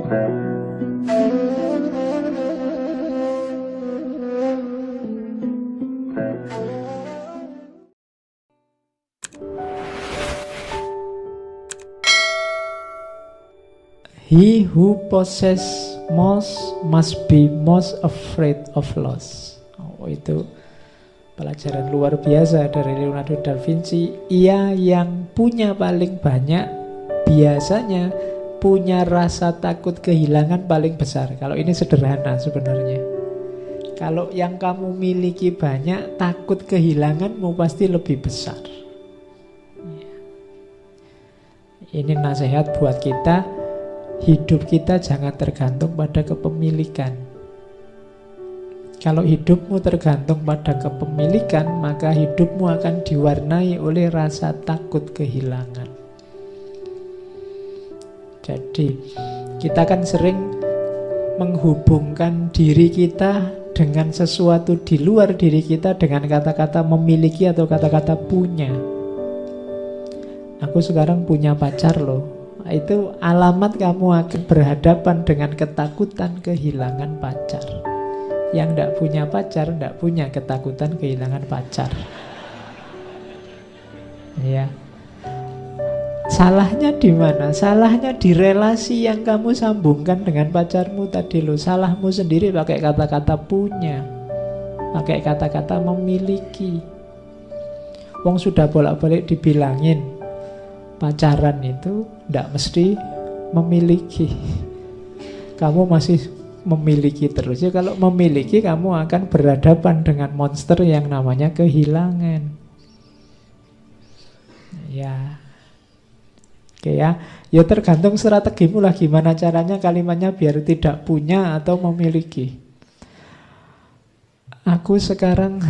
He who possess most must be most afraid of loss. Oh, itu pelajaran luar biasa dari Leonardo da Vinci. Ia yang punya paling banyak biasanya punya rasa takut kehilangan paling besar. Kalau ini sederhana sebenarnya. Kalau yang kamu miliki banyak, takut kehilanganmu pasti lebih besar. Ini nasihat buat kita. Hidup kita jangan tergantung pada kepemilikan. Kalau hidupmu tergantung pada kepemilikan, maka hidupmu akan diwarnai oleh rasa takut kehilangan. Jadi, kita kan sering menghubungkan diri kita dengan sesuatu di luar diri kita dengan kata-kata memiliki atau kata-kata punya. Aku sekarang punya pacar loh. Itu alamat kamu akan berhadapan dengan ketakutan kehilangan pacar. Yang tidak punya pacar tidak punya ketakutan kehilangan pacar. Ya. Salahnya di mana? Salahnya di relasi yang kamu sambungkan dengan pacarmu tadi loh. Salahmu sendiri pakai kata-kata punya, pakai kata-kata memiliki. Wong sudah bolak-balik dibilangin pacaran itu tidak mesti memiliki. Kamu masih memiliki terus. Ya, kalau memiliki kamu akan berhadapan dengan monster yang namanya kehilangan. Ya. Oke ya. Ya tergantung strategimu lah gimana caranya kalimatnya biar tidak punya atau memiliki. Aku sekarang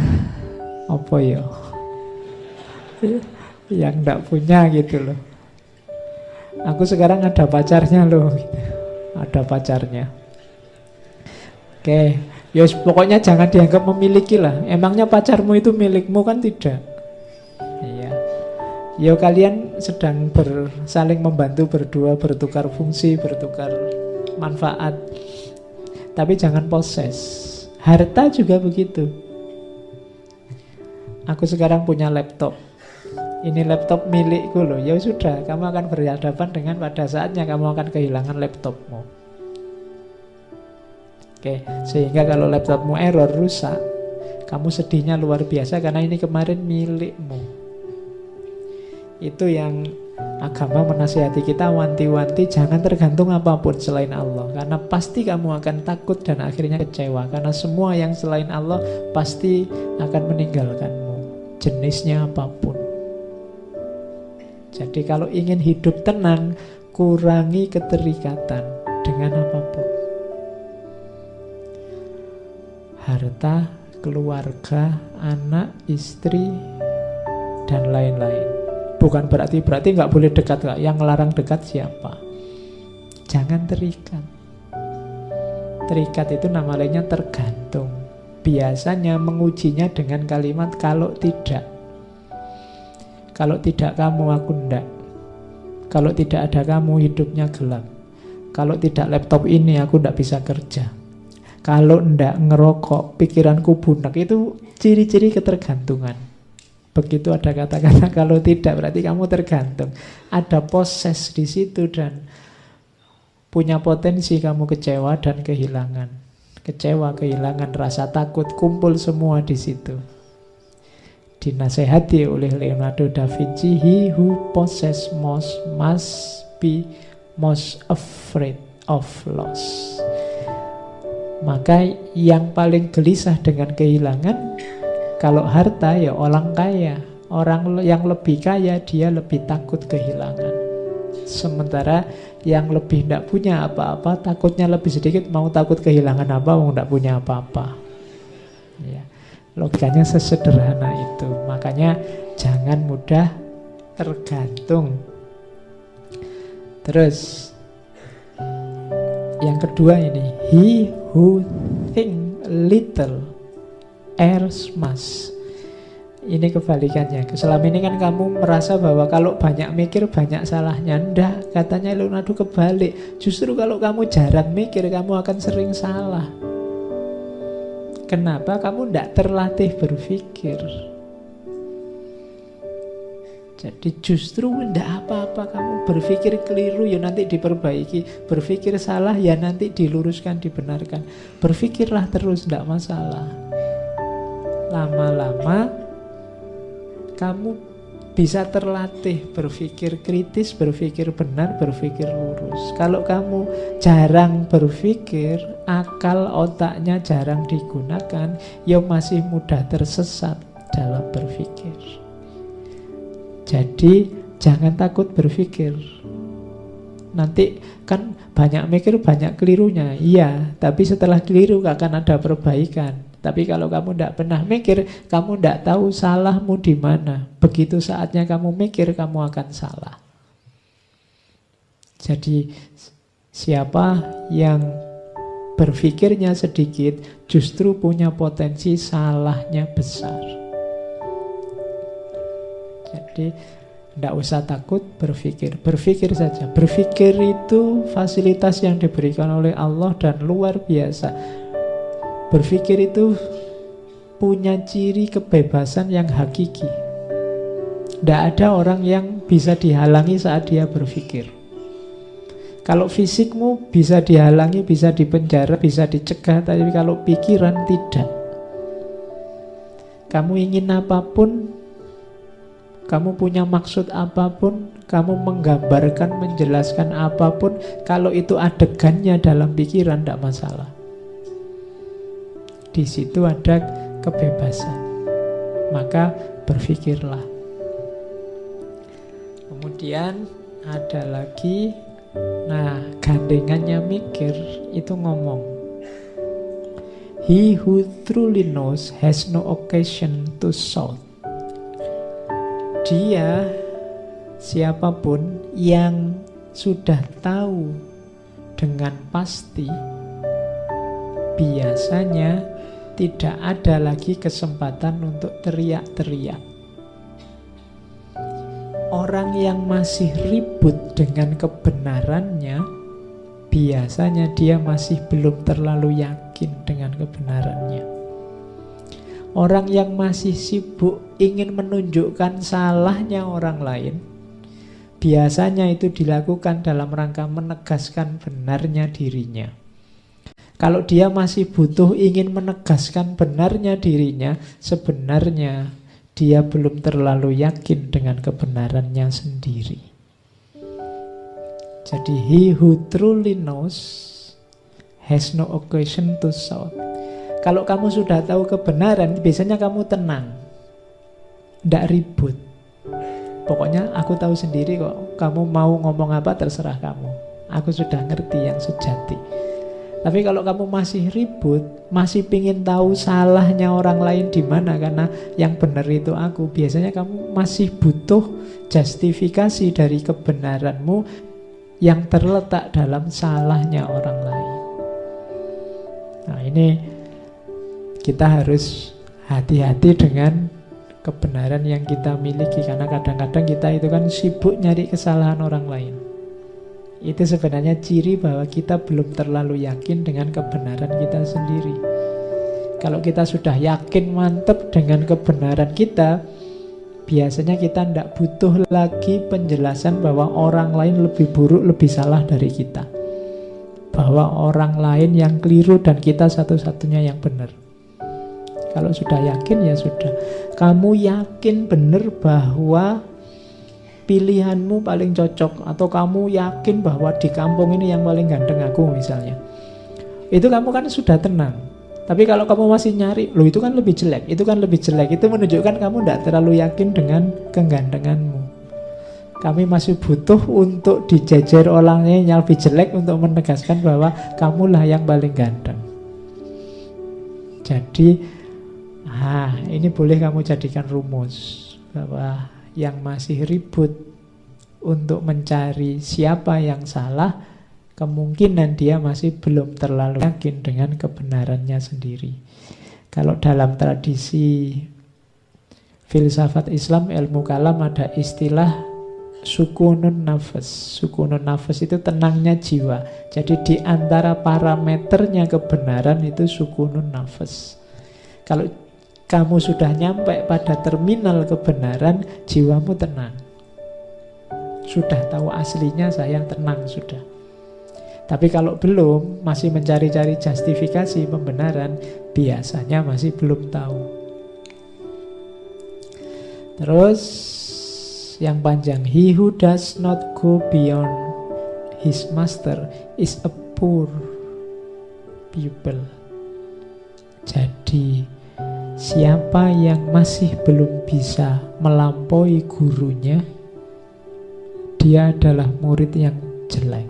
apa ya? Yang tidak punya gitu loh. Aku sekarang ada pacarnya loh gitu. Ada pacarnya. Oke, ya pokoknya jangan dianggap memiliki lah. Emangnya pacarmu itu milikmu kan tidak? Iya. Ya kalian sedang saling membantu berdua, bertukar fungsi, bertukar manfaat. Tapi jangan poses. Harta juga begitu. Aku sekarang punya laptop. Ini laptop milikku loh. Ya sudah, kamu akan berhadapan dengan pada saatnya kamu akan kehilangan laptopmu. Oke, sehingga kalau laptopmu error, rusak, kamu sedihnya luar biasa karena ini kemarin milikmu. Itu yang agama menasihati kita, wanti-wanti jangan tergantung apapun selain Allah. Karena pasti kamu akan takut dan akhirnya kecewa. Karena semua yang selain Allah pasti akan meninggalkanmu, jenisnya apapun. Jadi kalau ingin hidup tenang, kurangi keterikatan dengan apapun. Harta, keluarga, anak, istri, dan lain-lain. Bukan berarti nggak boleh dekat, Kak. Yang larang dekat siapa? Jangan terikat. Terikat itu nama lainnya tergantung. Biasanya mengujinya dengan kalimat kalau tidak. Kalau tidak kamu, aku ndak. Kalau tidak ada kamu, hidupnya gelap. Kalau tidak laptop ini, aku ndak bisa kerja. Kalau ndak ngerokok, pikiranku bunek. Itu ciri-ciri ketergantungan. Begitu ada kata-kata kalau tidak, berarti kamu tergantung. Ada poses di situ dan punya potensi kamu kecewa dan kehilangan. Kecewa, kehilangan, rasa takut, kumpul semua di situ. Dinasehati oleh Leonardo da Vinci, he who possess most must be most afraid of loss. Maka yang paling gelisah dengan kehilangan, kalau harta ya orang kaya. Orang yang lebih kaya dia lebih takut kehilangan. Sementara yang lebih tidak punya apa-apa, takutnya lebih sedikit, mau takut kehilangan apa, mau tidak punya apa-apa. Ya. Logikanya sesederhana itu. Makanya jangan mudah tergantung. Terus yang kedua ini, he who think little errs much. Ini kebalikannya. Selama ini kan kamu merasa bahwa kalau banyak mikir banyak salahnya. Ndak, katanya Leonardo kebalik. Justru kalau kamu jarang mikir kamu akan sering salah. Kenapa? Kamu ndak terlatih berpikir. Jadi justru ndak apa-apa kamu berpikir keliru ya nanti diperbaiki. Berpikir salah ya nanti diluruskan, dibenarkan. Berpikirlah terus, ndak masalah. Lama-lama kamu bisa terlatih berpikir kritis, berpikir benar, berpikir lurus. Kalau kamu jarang berpikir, akal otaknya jarang digunakan, ya masih mudah tersesat dalam berpikir. Jadi jangan takut berpikir. Nanti kan banyak mikir, banyak kelirunya. Iya, tapi setelah keliru akan ada perbaikan. Tapi kalau kamu tidak pernah mikir, kamu tidak tahu salahmu di mana. Begitu saatnya kamu mikir, kamu akan salah. Jadi siapa yang berpikirnya sedikit, justru punya potensi salahnya besar. Jadi tidak usah takut berpikir. Berpikir saja. Berpikir itu fasilitas yang diberikan oleh Allah dan luar biasa. Berpikir itu punya ciri kebebasan yang hakiki. Tidak ada orang yang bisa dihalangi saat dia berpikir. Kalau fisikmu bisa dihalangi, bisa dipenjara, bisa dicegah, tapi kalau pikiran tidak. Kamu ingin apapun, kamu punya maksud apapun, kamu menggambarkan, menjelaskan apapun, kalau itu adegannya dalam pikiran tidak masalah. Di situ ada kebebasan. Maka berpikirlah. Kemudian ada lagi, nah gandengannya mikir itu ngomong, he who truly knows has no occasion to shout. Dia, siapapun yang sudah tahu dengan pasti, biasanya tidak ada lagi kesempatan untuk teriak-teriak. Orang yang masih ribut dengan kebenarannya, biasanya dia masih belum terlalu yakin dengan kebenarannya. Orang yang masih sibuk ingin menunjukkan salahnya orang lain, biasanya itu dilakukan dalam rangka menegaskan benarnya dirinya. Kalau dia masih butuh ingin menegaskan benarnya dirinya, sebenarnya dia belum terlalu yakin dengan kebenarannya sendiri. Jadi he who truly knows has no occasion to shout. Kalau kamu sudah tahu kebenaran, biasanya kamu tenang, tidak ribut. Pokoknya aku tahu sendiri kok, kamu mau ngomong apa terserah kamu. Aku sudah ngerti yang sejati. Tapi kalau kamu masih ribut, masih pingin tahu salahnya orang lain di mana karena yang benar itu aku, biasanya kamu masih butuh justifikasi dari kebenaranmu yang terletak dalam salahnya orang lain. Nah, ini kita harus hati-hati dengan kebenaran yang kita miliki, karena kadang-kadang kita itu kan sibuk nyari kesalahan orang lain. Itu sebenarnya ciri bahwa kita belum terlalu yakin dengan kebenaran kita sendiri. Kalau kita sudah yakin mantap dengan kebenaran kita, biasanya kita tidak butuh lagi penjelasan bahwa orang lain lebih buruk, lebih salah dari kita, bahwa orang lain yang keliru dan kita satu-satunya yang benar. Kalau sudah yakin ya sudah. Kamu yakin benar bahwa pilihanmu paling cocok, atau kamu yakin bahwa di kampung ini yang paling ganteng aku misalnya, itu kamu kan sudah tenang. Tapi kalau kamu masih nyari, loh itu kan lebih jelek, itu kan lebih jelek, itu menunjukkan kamu tidak terlalu yakin dengan kegantenganmu. Kami masih butuh untuk dijejer orangnya yang lebih jelek untuk menegaskan bahwa kamulah yang paling ganteng. Jadi ini boleh kamu jadikan rumus bahwa yang masih ribut untuk mencari siapa yang salah, kemungkinan dia masih belum terlalu yakin dengan kebenarannya sendiri. Kalau dalam tradisi filsafat Islam, ilmu kalam ada istilah sukunun nafas. Sukunun nafas itu tenangnya jiwa. Jadi di antara parameternya kebenaran itu sukunun nafas. Kalau kamu sudah nyampe pada terminal kebenaran, jiwamu tenang. Sudah tahu aslinya, saya tenang sudah. Tapi kalau belum, masih mencari-cari justifikasi pembenaran, biasanya masih belum tahu. Terus yang panjang, he who does not go beyond his master is a poor pupil. Jadi siapa yang masih belum bisa melampaui gurunya, dia adalah murid yang jelek.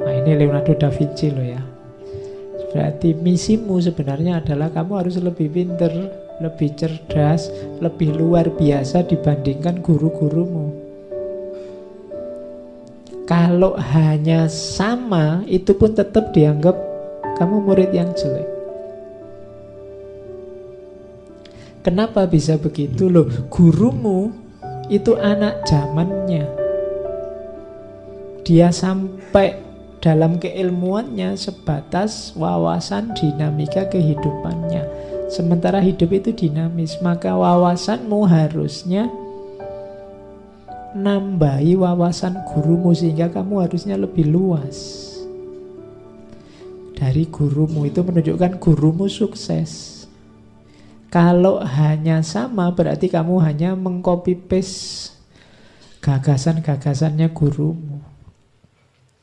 Nah, ini Leonardo da Vinci loh ya. Berarti misimu sebenarnya adalah kamu harus lebih pinter, lebih cerdas, lebih luar biasa dibandingkan guru-gurumu. Kalau hanya sama, itu pun tetap dianggap kamu murid yang jelek. Kenapa bisa begitu loh? Gurumu itu anak zamannya. Dia sampai dalam keilmuannya sebatas wawasan dinamika kehidupannya. Sementara hidup itu dinamis, maka wawasanmu harusnya nambahi wawasan gurumu, sehingga kamu harusnya lebih luas dari gurumu. Itu menunjukkan gurumu sukses. Kalau hanya sama, berarti kamu hanya mengcopy paste gagasan-gagasannya gurumu.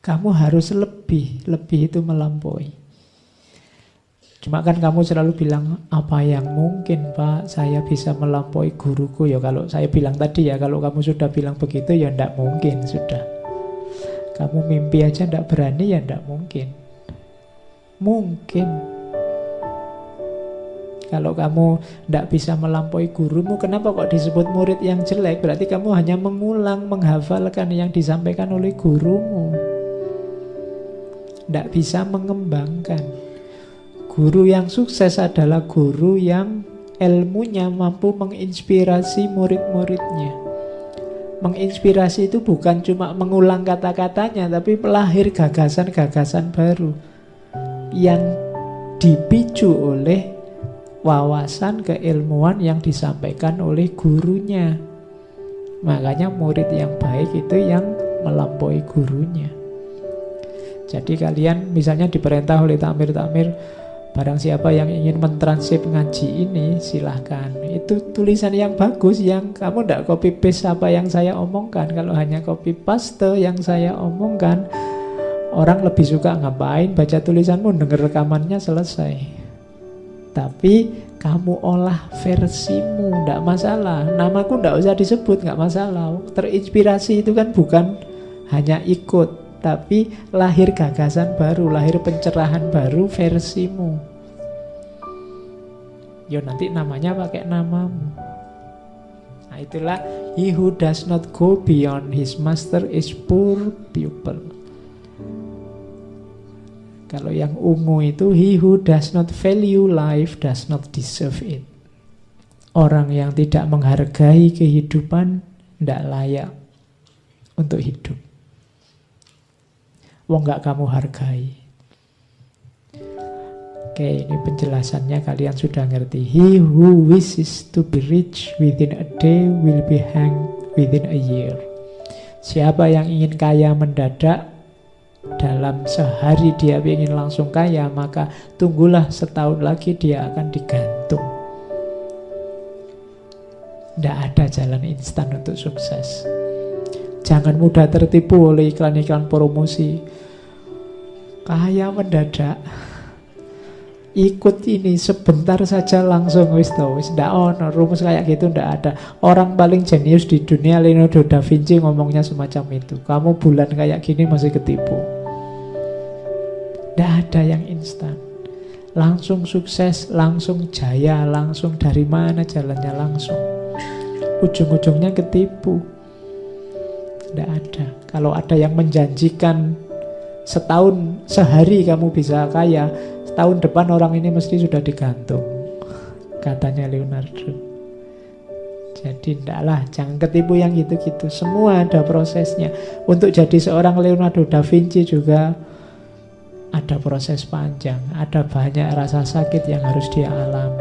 Kamu harus lebih itu melampaui. Cuma kan kamu selalu bilang, apa yang mungkin Pak, saya bisa melampaui guruku. Ya kalau saya bilang tadi ya, kalau kamu sudah bilang begitu ya enggak mungkin sudah. Kamu mimpi aja enggak berani ya enggak mungkin. Mungkin. Kalau kamu enggak bisa melampaui gurumu, kenapa kok disebut murid yang jelek? Berarti kamu hanya mengulang, menghafalkan yang disampaikan oleh gurumu. Enggak bisa mengembangkan. Guru yang sukses adalah guru yang ilmunya mampu menginspirasi murid-muridnya. Menginspirasi itu bukan cuma mengulang kata-katanya, tapi melahir gagasan-gagasan baru yang dipicu oleh wawasan keilmuan yang disampaikan oleh gurunya. Makanya murid yang baik itu yang melampaui gurunya. Jadi kalian misalnya diperintah oleh takmir-takmir, barang siapa yang ingin mentranskrip ngaji ini, silahkan. Itu tulisan yang bagus, yang kamu tidak copy paste apa yang saya omongkan. Kalau hanya copy paste yang saya omongkan, orang lebih suka ngapain baca tulisanmu, dengar rekamannya selesai. Tapi kamu olah versimu, tidak masalah. Namaku tidak usah disebut, nggak masalah. Terinspirasi itu kan bukan hanya ikut, tapi lahir gagasan baru, lahir pencerahan baru versimu. Yo nanti namanya pakai namamu. Nah itulah, he who does not go beyond his master is poor pupil. Kalau yang ungu itu, he who does not value life does not deserve it. Orang yang tidak menghargai kehidupan tidak layak untuk hidup. Wong gak kamu hargai. Oke, ini penjelasannya kalian sudah ngerti. He who wishes to be rich within a day will be hanged within a year. Siapa yang ingin kaya mendadak, dalam sehari dia ingin langsung kaya, maka tunggulah setahun lagi dia akan digantung. Tidak ada jalan instan untuk sukses. Jangan mudah tertipu oleh iklan-iklan promosi. Kaya mendadak, ikut ini sebentar saja langsung wis ndak ono rumus kayak gitu, ndak ada. Orang paling jenius di dunia, Leonardo da Vinci, ngomongnya semacam itu. Kamu bulan kayak gini masih ketipu. Ndak ada yang instan. Langsung sukses, langsung jaya, langsung dari mana jalannya langsung. Ujung-ujungnya ketipu. Ndak ada. Kalau ada yang menjanjikan setahun, sehari kamu bisa kaya, tahun depan orang ini mesti sudah digantung, katanya Leonardo. Jadi ndaklah, jangan ketipu yang gitu-gitu. Semua ada prosesnya. Untuk jadi seorang Leonardo da Vinci juga ada proses panjang, ada banyak rasa sakit yang harus dia alami.